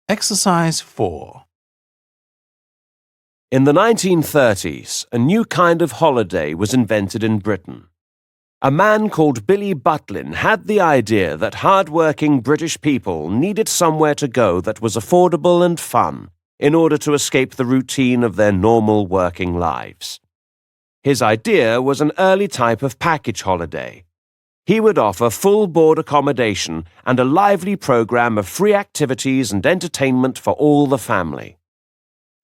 Exercise 4. In the 1930s, a new kind of holiday was invented in Britain. A man called Billy Butlin had the idea that hard-working British people needed somewhere to go that was affordable and fun in order to escape the routine of their normal working lives. His idea was an early type of package holiday. He would offer full board accommodation and a lively program of free activities and entertainment for all the family.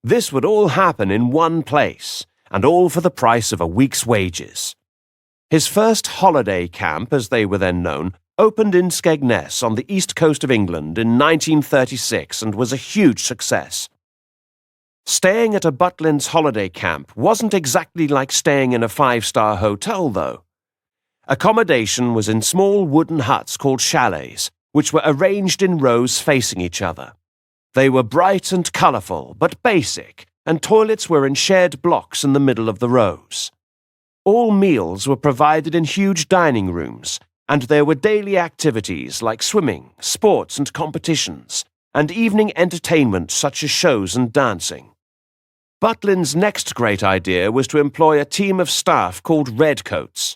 This would all happen in one place, and all for the price of a week's wages. His first holiday camp, as they were then known, opened in Skegness on the east coast of England in 1936 and was a huge success. Staying at a Butlin's holiday camp wasn't exactly like staying in a five-star hotel, though. Accommodation was in small wooden huts called chalets, which were arranged in rows facing each other. They were bright and colourful, but basic, and toilets were in shared blocks in the middle of the rows. All meals were provided in huge dining rooms, and there were daily activities like swimming, sports and competitions, and evening entertainment such as shows and dancing. Butlin's next great idea was to employ a team of staff called redcoats.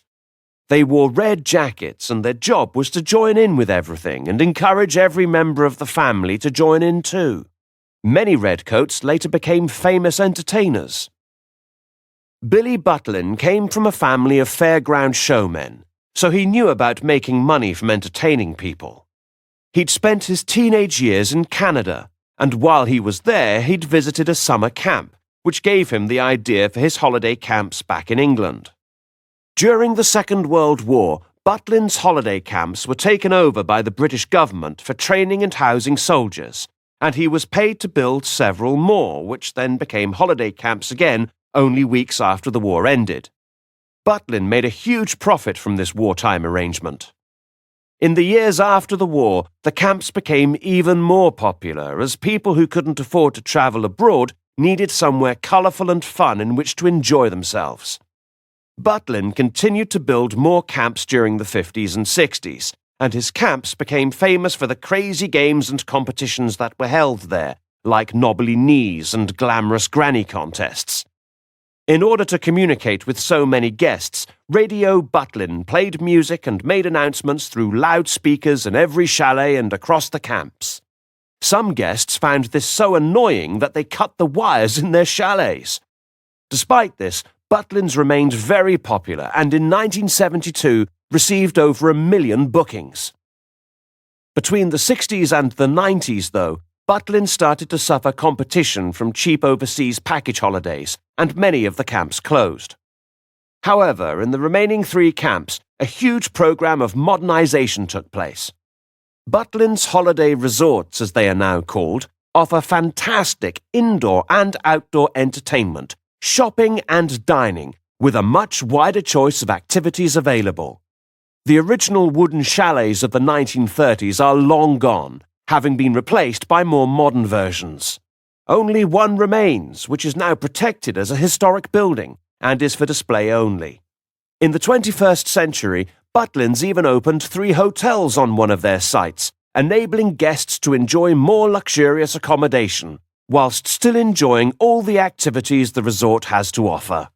They wore red jackets, and their job was to join in with everything and encourage every member of the family to join in too. Many redcoats later became famous entertainers. Billy Butlin came from a family of fairground showmen, so he knew about making money from entertaining people. He'd spent his teenage years in Canada, and while he was there, he'd visited a summer camp, which gave him the idea for his holiday camps back in England. During the Second World War, Butlin's holiday camps were taken over by the British government for training and housing soldiers, and he was paid to build several more, which then became holiday camps again only weeks after the war ended. Butlin made a huge profit from this wartime arrangement. In the years after the war, the camps became even more popular as people who couldn't afford to travel abroad needed somewhere colourful and fun in which to enjoy themselves. Butlin continued to build more camps during the 50s and 60s, and his camps became famous for the crazy games and competitions that were held there, like knobbly knees and glamorous granny contests. In order to communicate with so many guests, Radio Butlin played music and made announcements through loudspeakers in every chalet and across the camps. Some guests found this so annoying that they cut the wires in their chalets. Despite this, Butlin's remained very popular and in 1972 received over 1 million bookings. Between the 60s and the 90s, though, Butlin started to suffer competition from cheap overseas package holidays, and many of the camps closed. However, in the remaining 3 camps, a huge program of modernization took place. Butlin's holiday resorts, as they are now called, offer fantastic indoor and outdoor entertainment, shopping and dining, with a much wider choice of activities available. The original wooden chalets of the 1930s are long gone, having been replaced by more modern versions. Only one remains, which is now protected as a historic building and is for display only. In the 21st century, Butlin's even opened 3 hotels on one of their sites, enabling guests to enjoy more luxurious accommodation, whilst still enjoying all the activities the resort has to offer.